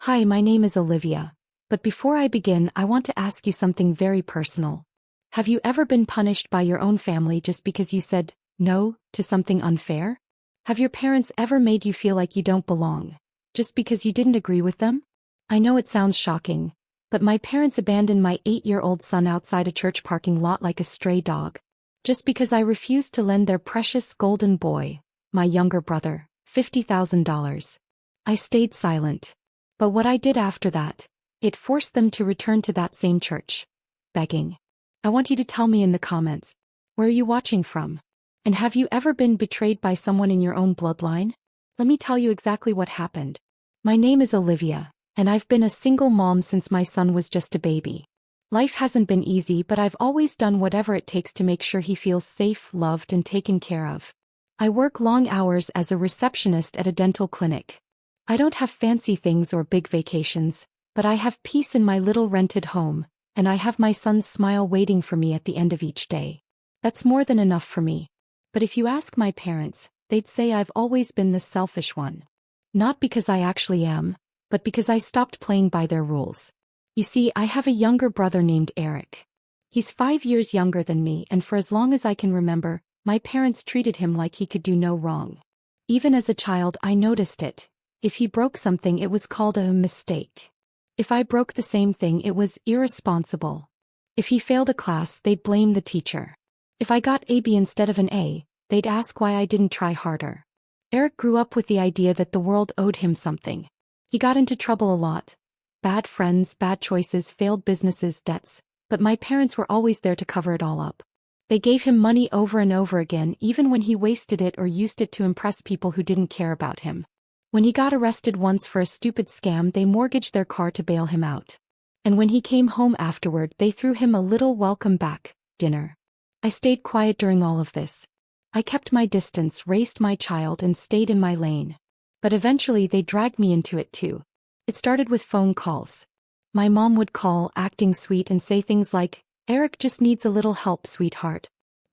Hi, my name is Olivia. But before I begin, I want to ask you something very personal. Have you ever been punished by your own family just because you said no to something unfair? Have your parents ever made you feel like you don't belong, just because you didn't agree with them? I know it sounds shocking, but my parents abandoned my 8-year-old son outside a church parking lot like a stray dog, just because I refused to lend their precious golden boy, my younger brother, $50,000. I stayed silent. But what I did after that, it forced them to return to that same church, begging. I want you to tell me in the comments, where are you watching from? And have you ever been betrayed by someone in your own bloodline? Let me tell you exactly what happened. My name is Olivia, and I've been a single mom since my son was just a baby. Life hasn't been easy, but I've always done whatever it takes to make sure he feels safe, loved, and taken care of. I work long hours as a receptionist at a dental clinic. I don't have fancy things or big vacations, but I have peace in my little rented home, and I have my son's smile waiting for me at the end of each day. That's more than enough for me. But if you ask my parents, they'd say I've always been the selfish one. Not because I actually am, but because I stopped playing by their rules. You see, I have a younger brother named Eric. He's 5 years younger than me, and for as long as I can remember, my parents treated him like he could do no wrong. Even as a child, I noticed it. If he broke something, it was called a mistake. If I broke the same thing, it was irresponsible. If he failed a class, they'd blame the teacher. If I got a B instead of an A, they'd ask why I didn't try harder. Eric grew up with the idea that the world owed him something. He got into trouble a lot. Bad friends, bad choices, failed businesses, debts. But my parents were always there to cover it all up. They gave him money over and over again, even when he wasted it or used it to impress people who didn't care about him. When he got arrested once for a stupid scam, they mortgaged their car to bail him out. And when he came home afterward, they threw him a little welcome back dinner. I stayed quiet during all of this. I kept my distance, raised my child, and stayed in my lane. But eventually they dragged me into it too. It started with phone calls. My mom would call, acting sweet, and say things like, "Eric just needs a little help, sweetheart.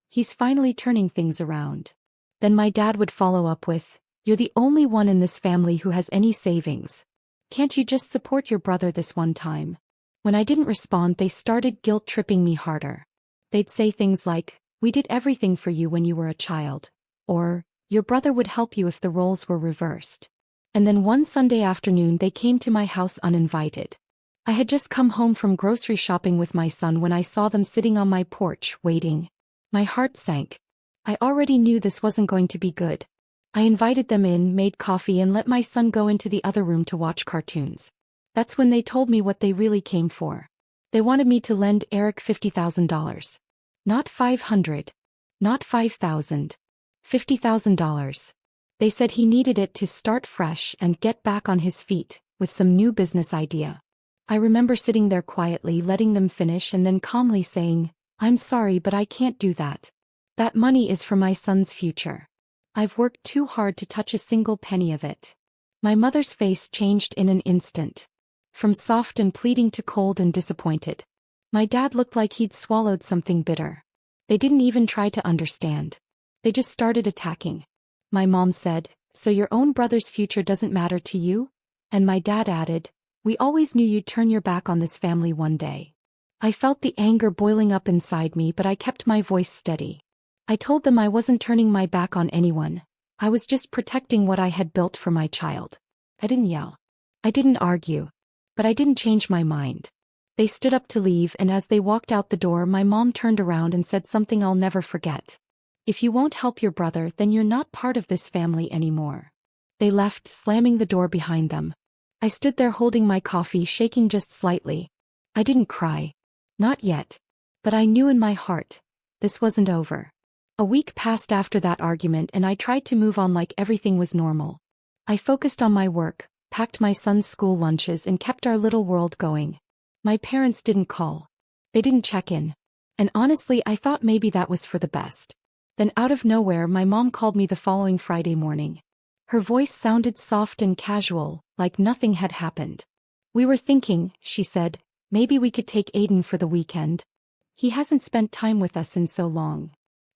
He's finally turning things around." Then my dad would follow up with, "You're the only one in this family who has any savings. Can't you just support your brother this one time?" When I didn't respond, they started guilt-tripping me harder. They'd say things like, "We did everything for you when you were a child," or, "Your brother would help you if the roles were reversed." And then one Sunday afternoon they came to my house uninvited. I had just come home from grocery shopping with my son when I saw them sitting on my porch, waiting. My heart sank. I already knew this wasn't going to be good. I invited them in, made coffee, and let my son go into the other room to watch cartoons. That's when they told me what they really came for. They wanted me to lend Eric $50,000. Not 500. Not 5,000. $50,000. They said he needed it to start fresh and get back on his feet, with some new business idea. I remember sitting there quietly, letting them finish, and then calmly saying, "I'm sorry, but I can't do that. That money is for my son's future. I've worked too hard to touch a single penny of it." My mother's face changed in an instant. From soft and pleading to cold and disappointed. My dad looked like he'd swallowed something bitter. They didn't even try to understand. They just started attacking. My mom said, "So your own brother's future doesn't matter to you?" And my dad added, "We always knew you'd turn your back on this family one day." I felt the anger boiling up inside me, but I kept my voice steady. I told them I wasn't turning my back on anyone. I was just protecting what I had built for my child. I didn't yell. I didn't argue. But I didn't change my mind. They stood up to leave, and as they walked out the door, my mom turned around and said something I'll never forget. "If you won't help your brother, then you're not part of this family anymore." They left, slamming the door behind them. I stood there holding my coffee, shaking just slightly. I didn't cry. Not yet. But I knew in my heart, this wasn't over. A week passed after that argument, and I tried to move on like everything was normal. I focused on my work, packed my son's school lunches, and kept our little world going. My parents didn't call. They didn't check in. And honestly, I thought maybe that was for the best. Then out of nowhere, my mom called me the following Friday morning. Her voice sounded soft and casual, like nothing had happened. "We were thinking," she said, "maybe we could take Aiden for the weekend. He hasn't spent time with us in so long."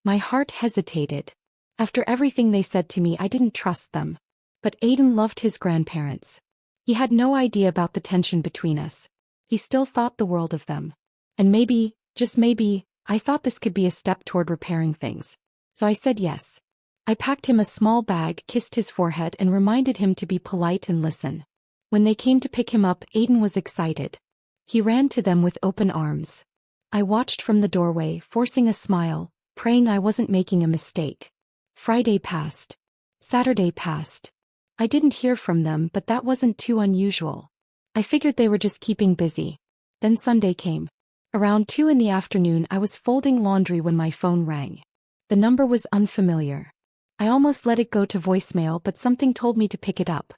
My heart hesitated. After everything they said to me, I didn't trust them. But Aiden loved his grandparents. He had no idea about the tension between us. He still thought the world of them. And maybe, just maybe, I thought this could be a step toward repairing things. So I said yes. I packed him a small bag, kissed his forehead, and reminded him to be polite and listen. When they came to pick him up, Aiden was excited. He ran to them with open arms. I watched from the doorway, forcing a smile, praying I wasn't making a mistake. Friday passed. Saturday passed. I didn't hear from them, but that wasn't too unusual. I figured they were just keeping busy. Then Sunday came. Around 2 in the afternoon, I was folding laundry when my phone rang. The number was unfamiliar. I almost let it go to voicemail, but something told me to pick it up.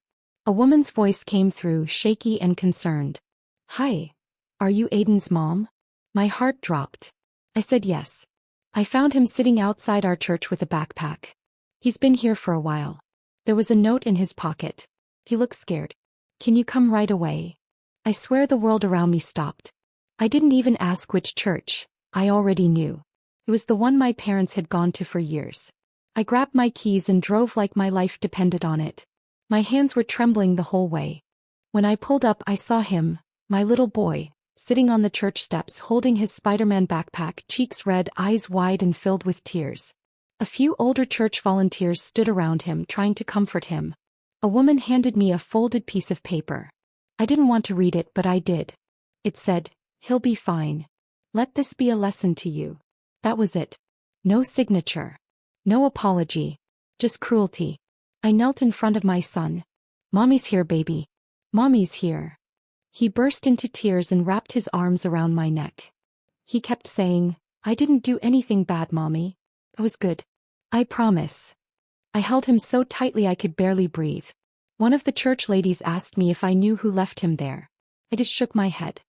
A woman's voice came through, shaky and concerned. "Hi. Are you Aiden's mom?" My heart dropped. I said yes. I found him sitting outside our church with a backpack. He's been here for a while. There was a note in his pocket. He looked scared. "Can you come right away?" I swear the world around me stopped. I didn't even ask which church. I already knew. It was the one my parents had gone to for years. I grabbed my keys and drove like my life depended on it. My hands were trembling the whole way. When I pulled up, I saw him, my little boy, sitting on the church steps holding his Spider-Man backpack, cheeks red, eyes wide and filled with tears. A few older church volunteers stood around him, trying to comfort him. A woman handed me a folded piece of paper. I didn't want to read it, but I did. It said, "He'll be fine. Let this be a lesson to you." That was it. No signature. No apology. Just cruelty. I knelt in front of my son. "Mommy's here, baby. Mommy's here." He burst into tears and wrapped his arms around my neck. He kept saying, "I didn't do anything bad, Mommy. I was good. I promise." I held him so tightly I could barely breathe. One of the church ladies asked me if I knew who left him there. I just shook my head.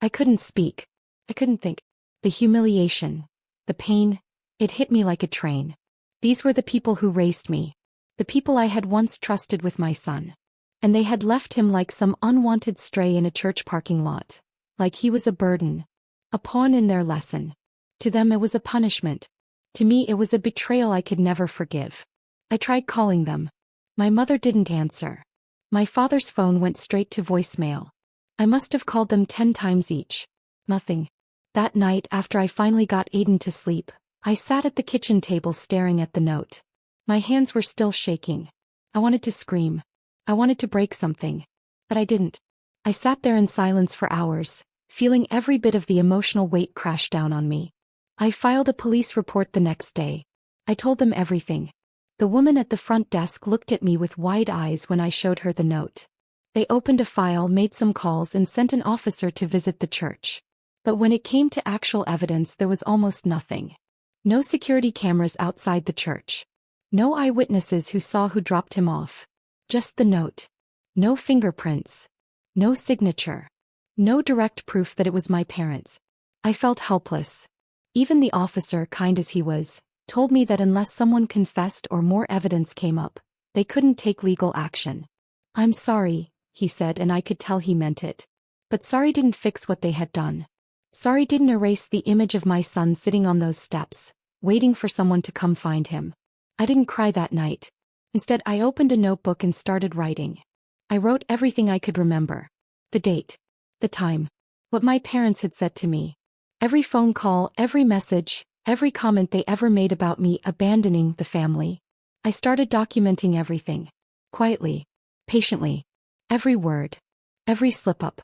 I couldn't speak. I couldn't think. The humiliation. The pain. It hit me like a train. These were the people who raised me. The people I had once trusted with my son. And they had left him like some unwanted stray in a church parking lot. Like he was a burden. A pawn in their lesson. To them it was a punishment. To me it was a betrayal I could never forgive. I tried calling them. My mother didn't answer. My father's phone went straight to voicemail. I must have called them 10 times each. Nothing. That night, after I finally got Aiden to sleep, I sat at the kitchen table staring at the note. My hands were still shaking. I wanted to scream. I wanted to break something. But I didn't. I sat there in silence for hours, feeling every bit of the emotional weight crash down on me. I filed a police report the next day. I told them everything. The woman at the front desk looked at me with wide eyes when I showed her the note. They opened a file, made some calls, and sent an officer to visit the church. But when it came to actual evidence, there was almost nothing. No security cameras outside the church. No eyewitnesses who saw who dropped him off. Just the note. No fingerprints. No signature. No direct proof that it was my parents. I felt helpless. Even the officer, kind as he was, told me that unless someone confessed or more evidence came up, they couldn't take legal action. "I'm sorry," he said, and I could tell he meant it. But sorry didn't fix what they had done. Sorry didn't erase the image of my son sitting on those steps, waiting for someone to come find him. I didn't cry that night. Instead, I opened a notebook and started writing. I wrote everything I could remember. The date. The time. What my parents had said to me. Every phone call, every message, every comment they ever made about me abandoning the family. I started documenting everything. Quietly. Patiently. Every word. Every slip-up.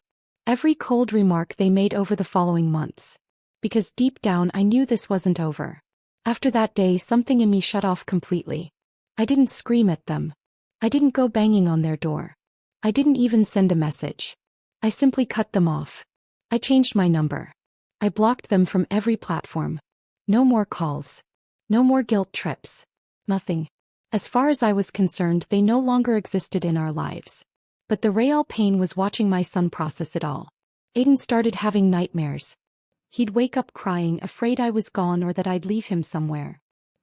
Every cold remark they made over the following months. Because deep down I knew this wasn't over. After that day, something in me shut off completely. I didn't scream at them. I didn't go banging on their door. I didn't even send a message. I simply cut them off. I changed my number. I blocked them from every platform. No more calls. No more guilt trips. Nothing. As far as I was concerned, they no longer existed in our lives. But the real pain was watching my son process it all. Aiden started having nightmares. He'd wake up crying, afraid I was gone or that I'd leave him somewhere.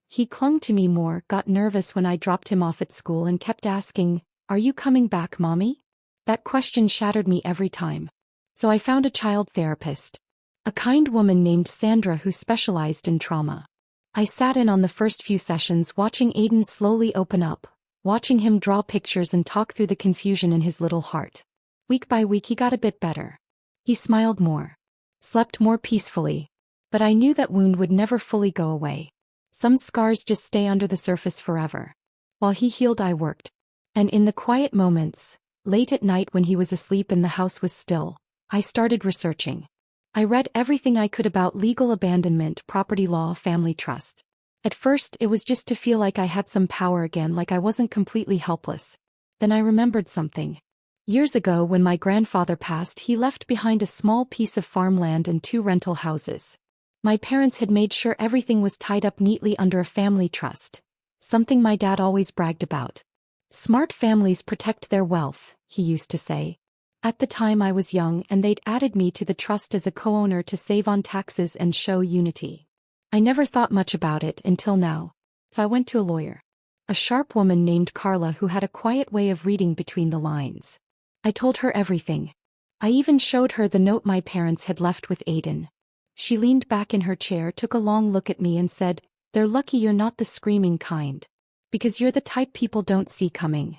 He clung to me more, got nervous when I dropped him off at school, and kept asking, "Are you coming back, Mommy?" That question shattered me every time. So I found a child therapist. A kind woman named Sandra who specialized in trauma. I sat in on the first few sessions, watching Aiden slowly open up, watching him draw pictures and talk through the confusion in his little heart. Week by week he got a bit better. He smiled more. Slept more peacefully. But I knew that wound would never fully go away. Some scars just stay under the surface forever. While he healed, I worked. And in the quiet moments, late at night when he was asleep and the house was still, I started researching. I read everything I could about legal abandonment, property law, family trust. At first, it was just to feel like I had some power again, like I wasn't completely helpless. Then I remembered something. Years ago, when my grandfather passed, he left behind a small piece of farmland and 2 rental houses. My parents had made sure everything was tied up neatly under a family trust, something my dad always bragged about. Smart families protect their wealth, he used to say. At the time I was young and they'd added me to the trust as a co-owner to save on taxes and show unity. I never thought much about it until now. So I went to a lawyer. A sharp woman named Carla who had a quiet way of reading between the lines. I told her everything. I even showed her the note my parents had left with Aiden. She leaned back in her chair, took a long look at me and said, "They're lucky you're not the screaming kind. Because you're the type people don't see coming."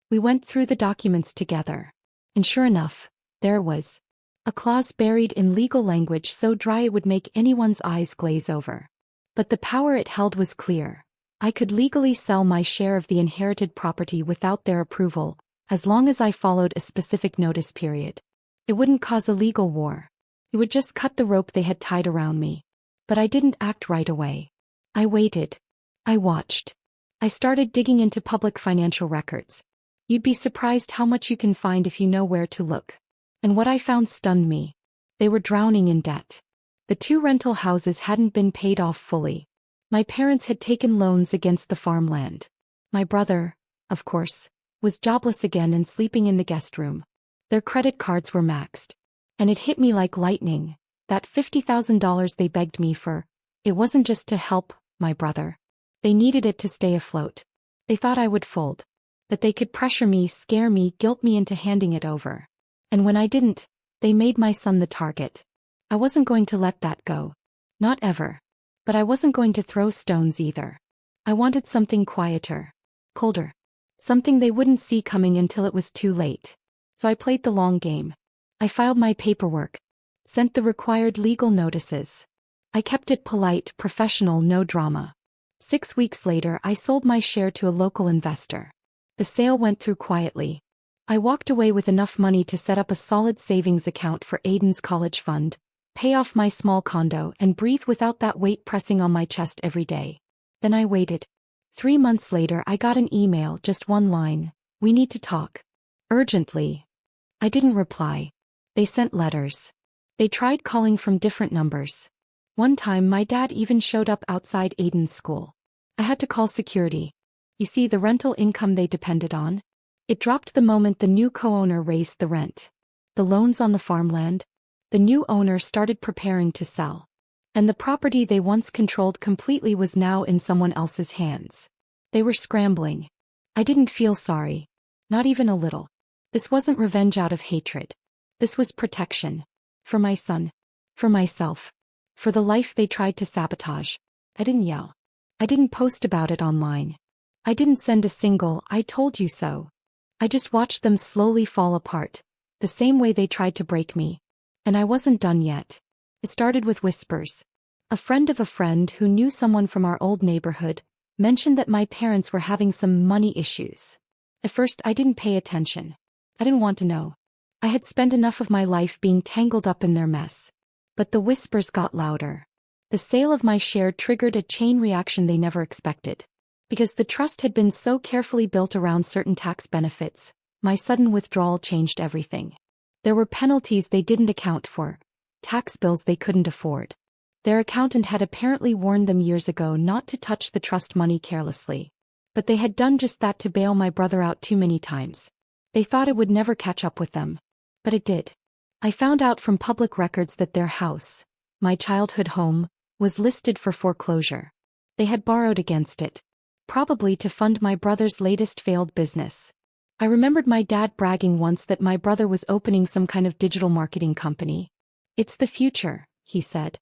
We went through the documents together. And sure enough, there it was. A clause buried in legal language so dry it would make anyone's eyes glaze over. But the power it held was clear. I could legally sell my share of the inherited property without their approval, as long as I followed a specific notice period. It wouldn't cause a legal war. It would just cut the rope they had tied around me. But I didn't act right away. I waited. I watched. I started digging into public financial records. You'd be surprised how much you can find if you know where to look. And what I found stunned me. They were drowning in debt. The 2 rental houses hadn't been paid off fully. My parents had taken loans against the farmland. My brother, of course, was jobless again and sleeping in the guest room. Their credit cards were maxed. And it hit me like lightning. That $50,000 they begged me for, it wasn't just to help my brother. They needed it to stay afloat. They thought I would fold. That they could pressure me, scare me, guilt me into handing it over. And when I didn't, they made my son the target. I wasn't going to let that go. Not ever. But I wasn't going to throw stones either. I wanted something quieter. Colder. Something they wouldn't see coming until it was too late. So I played the long game. I filed my paperwork. Sent the required legal notices. I kept it polite, professional, no drama. 6 weeks later, I sold my share to a local investor. The sale went through quietly. I walked away with enough money to set up a solid savings account for Aiden's college fund, pay off my small condo, and breathe without that weight pressing on my chest every day. Then I waited. 3 months later, I got an email, just one line. "We need to talk. Urgently." I didn't reply. They sent letters. They tried calling from different numbers. One time my dad even showed up outside Aiden's school. I had to call security. You see, the rental income they depended on? It dropped the moment the new co-owner raised the rent. The loans on the farmland? The new owner started preparing to sell. And the property they once controlled completely was now in someone else's hands. They were scrambling. I didn't feel sorry. Not even a little. This wasn't revenge out of hatred. This was protection. For my son. For myself. For the life they tried to sabotage. I didn't yell. I didn't post about it online. I didn't send a single "I told you so." I just watched them slowly fall apart, the same way they tried to break me. And I wasn't done yet. It started with whispers. A friend of a friend who knew someone from our old neighborhood mentioned that my parents were having some money issues. At first I didn't pay attention. I didn't want to know. I had spent enough of my life being tangled up in their mess. But the whispers got louder. The sale of my share triggered a chain reaction they never expected. Because the trust had been so carefully built around certain tax benefits, my sudden withdrawal changed everything. There were penalties they didn't account for, tax bills they couldn't afford. Their accountant had apparently warned them years ago not to touch the trust money carelessly. But they had done just that to bail my brother out too many times. They thought it would never catch up with them. But it did. I found out from public records that their house, my childhood home, was listed for foreclosure. They had borrowed against it. Probably to fund my brother's latest failed business. I remembered my dad bragging once that my brother was opening some kind of digital marketing company. "It's the future," he said.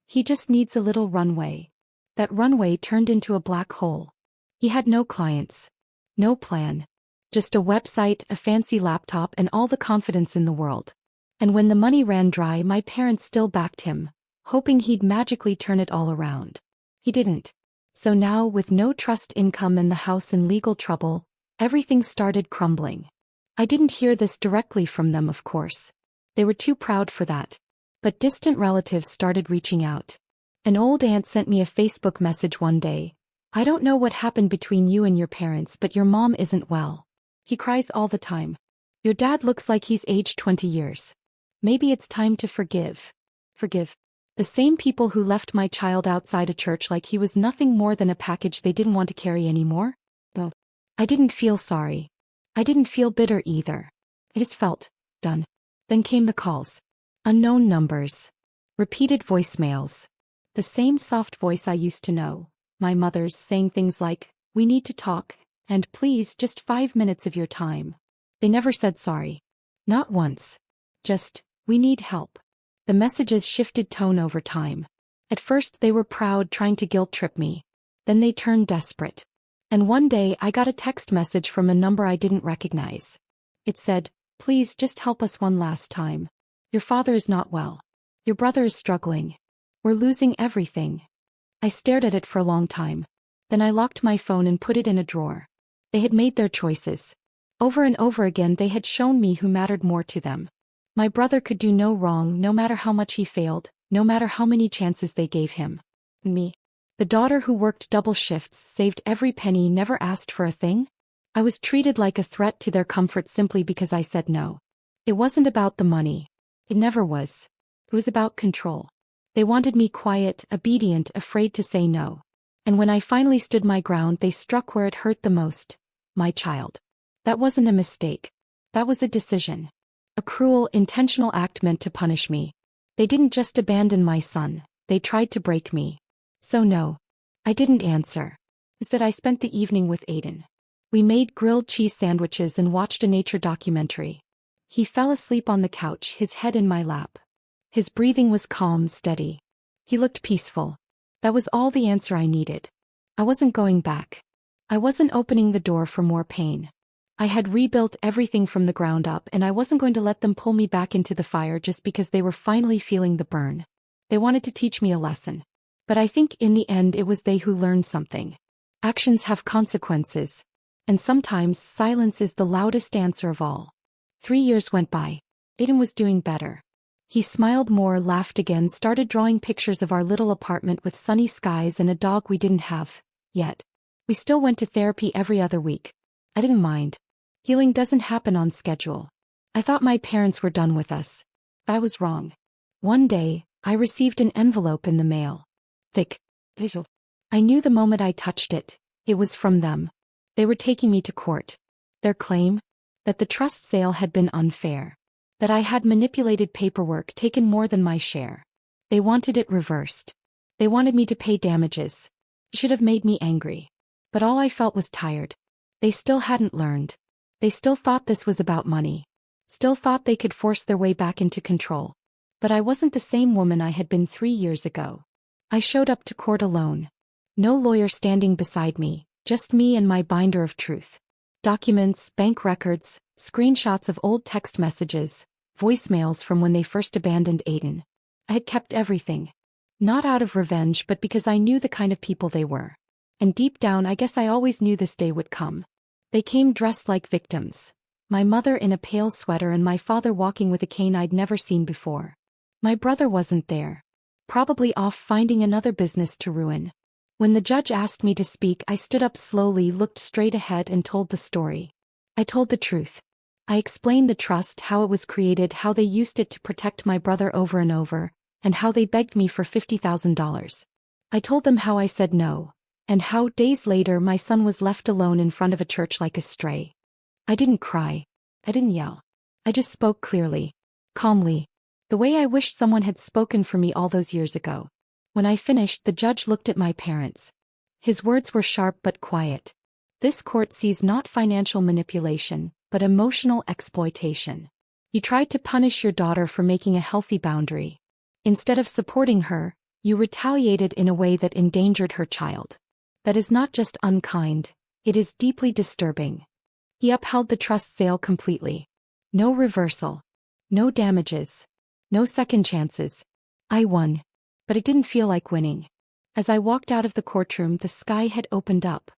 "He just needs a little runway." That runway turned into a black hole. He had no clients. No plan. Just a website, a fancy laptop, and all the confidence in the world. And when the money ran dry, my parents still backed him, hoping he'd magically turn it all around. He didn't. So now, with no trust income and the house in legal trouble, everything started crumbling. I didn't hear this directly from them, of course. They were too proud for that. But distant relatives started reaching out. An old aunt sent me a Facebook message one day. "I don't know what happened between you and your parents, but your mom isn't well. He cries all the time. Your dad looks like he's aged 20 years. Maybe it's time to forgive." Forgive. The same people who left my child outside a church like he was nothing more than a package they didn't want to carry anymore? No. I didn't feel sorry. I didn't feel bitter either. I just felt done. Then came the calls. Unknown numbers. Repeated voicemails. The same soft voice I used to know. My mother's, saying things like, "We need to talk, and please, just 5 minutes of your time." They never said sorry. Not once. Just, "We need help." The messages shifted tone over time. At first they were proud, trying to guilt-trip me. Then they turned desperate. And one day I got a text message from a number I didn't recognize. It said, "Please just help us one last time. Your father is not well. Your brother is struggling. We're losing everything." I stared at it for a long time. Then I locked my phone and put it in a drawer. They had made their choices. Over and over again they had shown me who mattered more to them. My brother could do no wrong, no matter how much he failed, no matter how many chances they gave him. Me, the daughter who worked double shifts, saved every penny, never asked for a thing? I was treated like a threat to their comfort simply because I said no. It wasn't about the money. It never was. It was about control. They wanted me quiet, obedient, afraid to say no. And when I finally stood my ground, they struck where it hurt the most. My child. That wasn't a mistake. That was a decision. A cruel, intentional act meant to punish me. They didn't just abandon my son, they tried to break me. So no. I didn't answer. Instead I spent the evening with Aiden. We made grilled cheese sandwiches and watched a nature documentary. He fell asleep on the couch, his head in my lap. His breathing was calm, steady. He looked peaceful. That was all the answer I needed. I wasn't going back. I wasn't opening the door for more pain. I had rebuilt everything from the ground up, and I wasn't going to let them pull me back into the fire just because they were finally feeling the burn. They wanted to teach me a lesson. But I think in the end it was they who learned something. Actions have consequences. And sometimes silence is the loudest answer of all. 3 years went by. Aiden was doing better. He smiled more, laughed again, started drawing pictures of our little apartment with sunny skies and a dog we didn't have yet. We still went to therapy every other week. I didn't mind. Healing doesn't happen on schedule. I thought my parents were done with us. I was wrong. One day, I received an envelope in the mail. Thick. Visual. I knew the moment I touched it. It was from them. They were taking me to court. Their claim? That the trust sale had been unfair. That I had manipulated paperwork, taken more than my share. They wanted it reversed. They wanted me to pay damages. It should have made me angry. But all I felt was tired. They still hadn't learned. They still thought this was about money. Still thought they could force their way back into control. But I wasn't the same woman I had been 3 years ago. I showed up to court alone. No lawyer standing beside me, just me and my binder of truth. Documents, bank records, screenshots of old text messages, voicemails from when they first abandoned Aiden. I had kept everything. Not out of revenge, but because I knew the kind of people they were. And deep down I guess I always knew this day would come. They came dressed like victims. My mother in a pale sweater and my father walking with a cane I'd never seen before. My brother wasn't there. Probably off finding another business to ruin. When the judge asked me to speak, I stood up slowly, looked straight ahead and told the story. I told the truth. I explained the trust, how it was created, how they used it to protect my brother over and over, and how they begged me for $50,000. I told them how I said no. And how, days later, my son was left alone in front of a church like a stray. I didn't cry. I didn't yell. I just spoke clearly. Calmly. The way I wished someone had spoken for me all those years ago. When I finished, the judge looked at my parents. His words were sharp but quiet. This court sees not financial manipulation, but emotional exploitation. You tried to punish your daughter for making a healthy boundary. Instead of supporting her, you retaliated in a way that endangered her child. That is not just unkind, it is deeply disturbing. He upheld the trust sale completely. No reversal. No damages. No second chances. I won. But it didn't feel like winning. As I walked out of the courtroom, the sky had opened up.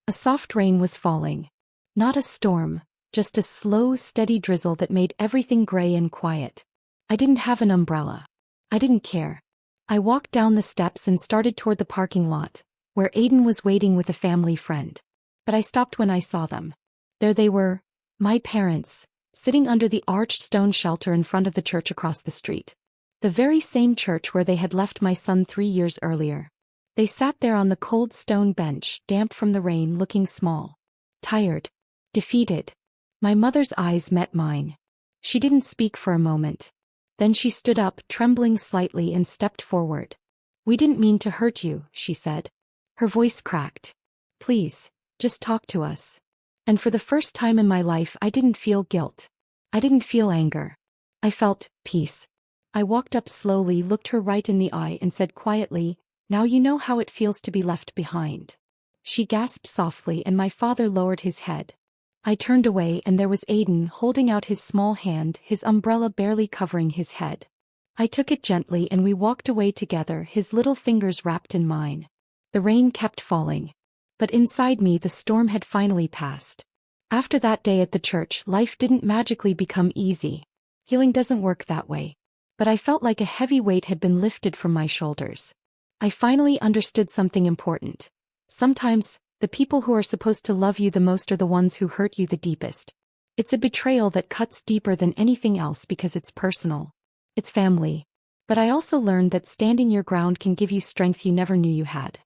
A soft rain was falling. Not a storm, just a slow, steady drizzle that made everything gray and quiet. I didn't have an umbrella. I didn't care. I walked down the steps and started toward the parking lot, where Aiden was waiting with a family friend. But I stopped when I saw them. There they were, my parents, sitting under the arched stone shelter in front of the church across the street. The very same church where they had left my son 3 years earlier. They sat there on the cold stone bench, damp from the rain, looking small. Tired. Defeated. My mother's eyes met mine. She didn't speak for a moment. Then she stood up, trembling slightly, and stepped forward. "We didn't mean to hurt you," she said. Her voice cracked. "Please, just talk to us." And for the first time in my life, I didn't feel guilt. I didn't feel anger. I felt peace. I walked up slowly, looked her right in the eye, and said quietly, "Now you know how it feels to be left behind." She gasped softly, and my father lowered his head. I turned away, and there was Aiden holding out his small hand, his umbrella barely covering his head. I took it gently, and we walked away together, his little fingers wrapped in mine. The rain kept falling. But inside me, the storm had finally passed. After that day at the church, life didn't magically become easy. Healing doesn't work that way. But I felt like a heavy weight had been lifted from my shoulders. I finally understood something important. Sometimes, the people who are supposed to love you the most are the ones who hurt you the deepest. It's a betrayal that cuts deeper than anything else because it's personal. It's family. But I also learned that standing your ground can give you strength you never knew you had.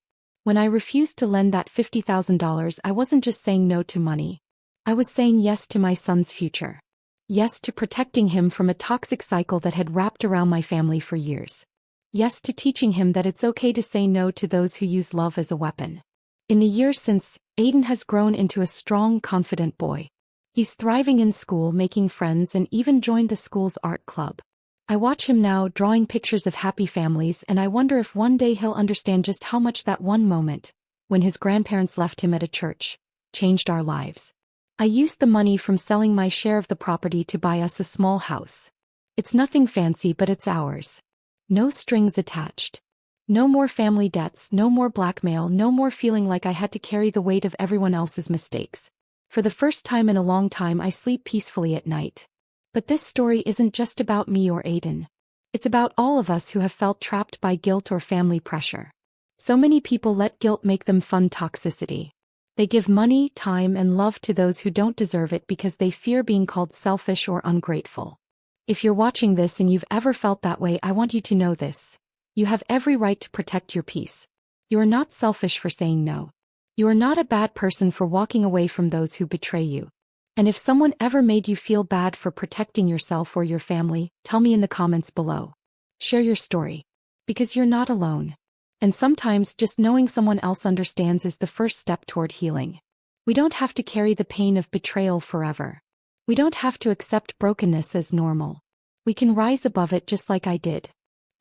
When I refused to lend that $50,000, I wasn't just saying no to money. I was saying yes to my son's future. Yes to protecting him from a toxic cycle that had wrapped around my family for years. Yes to teaching him that it's okay to say no to those who use love as a weapon. In the years since, Aiden has grown into a strong, confident boy. He's thriving in school, making friends, and even joined the school's art club. I watch him now drawing pictures of happy families, and I wonder if one day he'll understand just how much that one moment, when his grandparents left him at a church, changed our lives. I used the money from selling my share of the property to buy us a small house. It's nothing fancy, but it's ours. No strings attached. No more family debts, no more blackmail, no more feeling like I had to carry the weight of everyone else's mistakes. For the first time in a long time, I sleep peacefully at night. But this story isn't just about me or Aiden. It's about all of us who have felt trapped by guilt or family pressure. So many people let guilt make them fund toxicity. They give money, time, and love to those who don't deserve it because they fear being called selfish or ungrateful. If you're watching this and you've ever felt that way, I want you to know this. You have every right to protect your peace. You are not selfish for saying no. You are not a bad person for walking away from those who betray you. And if someone ever made you feel bad for protecting yourself or your family, tell me in the comments below. Share your story. Because you're not alone. And sometimes just knowing someone else understands is the first step toward healing. We don't have to carry the pain of betrayal forever. We don't have to accept brokenness as normal. We can rise above it just like I did.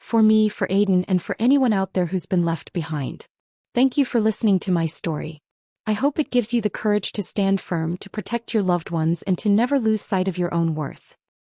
For me, for Aiden, and for anyone out there who's been left behind. Thank you for listening to my story. I hope it gives you the courage to stand firm, to protect your loved ones, and to never lose sight of your own worth.